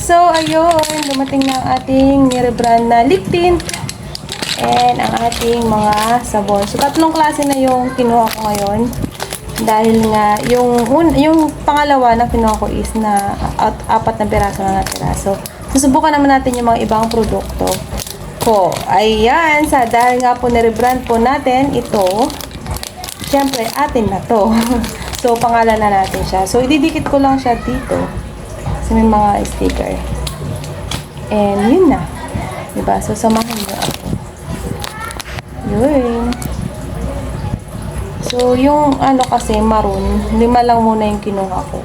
So, ayun, dumating na ang ating nirebrand na lip tint and ang ating mga sabon. So, tatlong klase na yung kinuha ko ngayon. Dahil nga, yung pangalawa na kinuha ko is na apat na piraso na natira. So, susubukan naman natin yung mga ibang produkto ko. Ayan, dahil nga po nirebrand po natin ito, syempre, atin na to. So, pangalan na natin siya. So, ididikit ko lang siya dito sa may mga sticker. And, yun na. Diba? So, samahan niyo ako. Yun. So, yung ano kasi, maroon, 5 lang muna yung kinuha ko.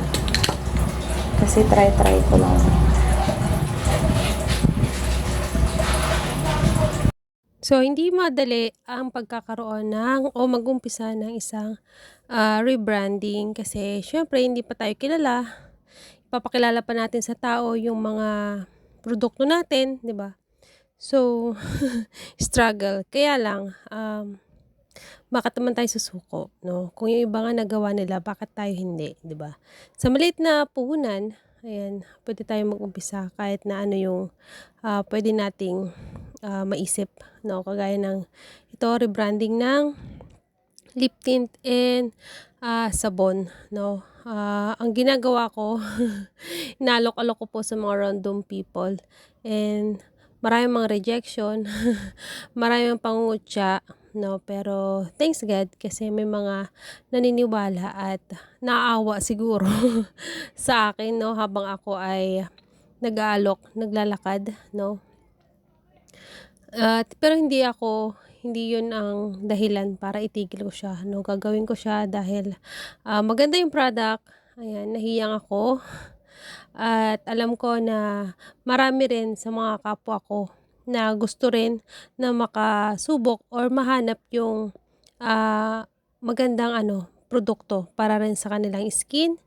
Kasi try ko lang. So, hindi madali ang pagkakaroon ng o mag-umpisa ng isang rebranding kasi syempre hindi pa tayo kilala. Ipapakilala pa natin sa tao yung mga produkto natin, 'di ba? So, struggle. Kaya lang, bakit naman tayo susuko, no? Kung yung iba nga nagawa nila, bakit tayo hindi, 'di ba? Sa maliit na puhunan, ayan, pwede tayong mag-umpisa kahit na ano yung pwede nating maisip, no? Kagaya ng ito, rebranding ng lip tint and sabon, no? Ang ginagawa ko, inaalok-alok ko po sa mga random people and maraming mga rejection, maraming pangungutya, no? Pero thanks God kasi may mga naniniwala at naaawa siguro sa akin, no? Habang ako ay naglalakad, no? Pero hindi yun ang dahilan para itigil ko siya, no? Gagawin ko siya dahil maganda yung product, ayan, nahiyang ako. At alam ko na marami rin sa mga kapwa ko na gusto rin na makasubok or mahanap yung magandang produkto para rin sa kanilang skin.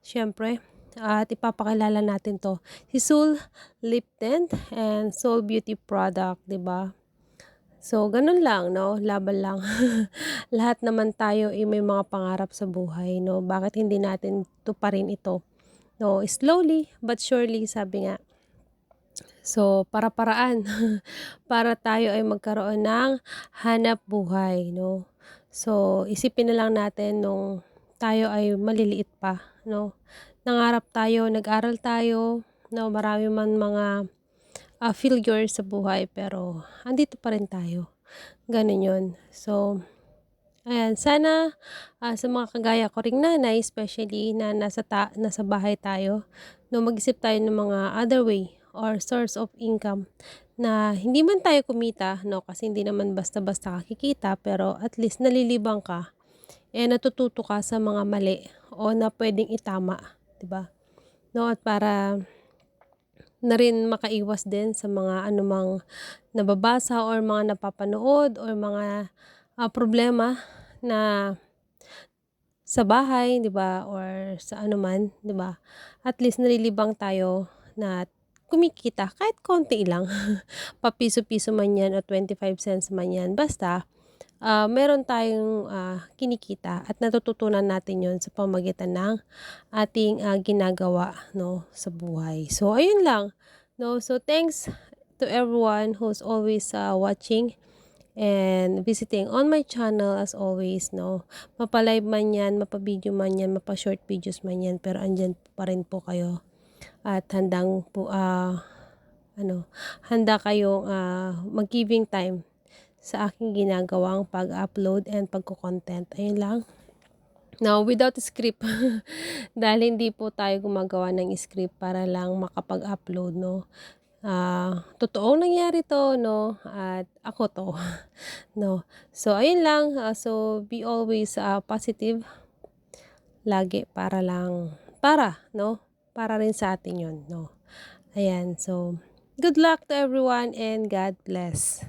Siyempre, at ipapakilala natin to. Si Soul Lip Tint and Soul Beauty Product, 'di ba? So, ganun lang, no? Laban lang. Lahat naman tayo ay may mga pangarap sa buhay, no? Bakit hindi natin tuparin ito? No, slowly but surely, sabi nga. So, para-paraan para tayo ay magkaroon ng hanap buhay, no? So, isipin na lang natin nung tayo ay maliliit pa, no? Nangarap tayo, nag-aral tayo, no? Marami man mga failure sa buhay, pero andito pa rin tayo. Ganun yun. So, ayan, sana sa mga kagaya ko ring nanay, especially na nasa bahay tayo, no, mag-isip tayo ng mga other way or source of income na hindi man tayo kumita, no, kasi hindi naman basta-basta kakikita, pero at least nalilibang ka, natututo ka sa mga mali o na pwedeng itama, 'di ba? No, at para na rin makaiwas din sa mga anumang nababasa or mga napapanood or mga problema na sa bahay, 'di ba, or sa anuman, 'di ba? At least nalilibang tayo na kumikita kahit konti lang. Papiso-piso man 'yan o 25 cents man 'yan, basta meron tayong kinikita at natututunan natin 'yon sa pamamagitan ng ating ginagawa, no, sa buhay. So ayun lang, no. So thanks to everyone who's always watching and visiting on my channel as always, no. Mapa-live man yan, mapa-video man yan, mapa-short videos man yan, pero andyan pa rin po kayo at handang po, handa kayong mag-giving time sa aking ginagawang pag-upload and pagko-content. Ayun lang. Now, without script, dahil hindi po tayo gumagawa ng script para lang makapag-upload, no. Totoong nangyari to, no, at ako to, no. So ayun lang, so be always positive lagi no, para rin sa atin 'yon, no. Ayan, so good luck to everyone and God bless.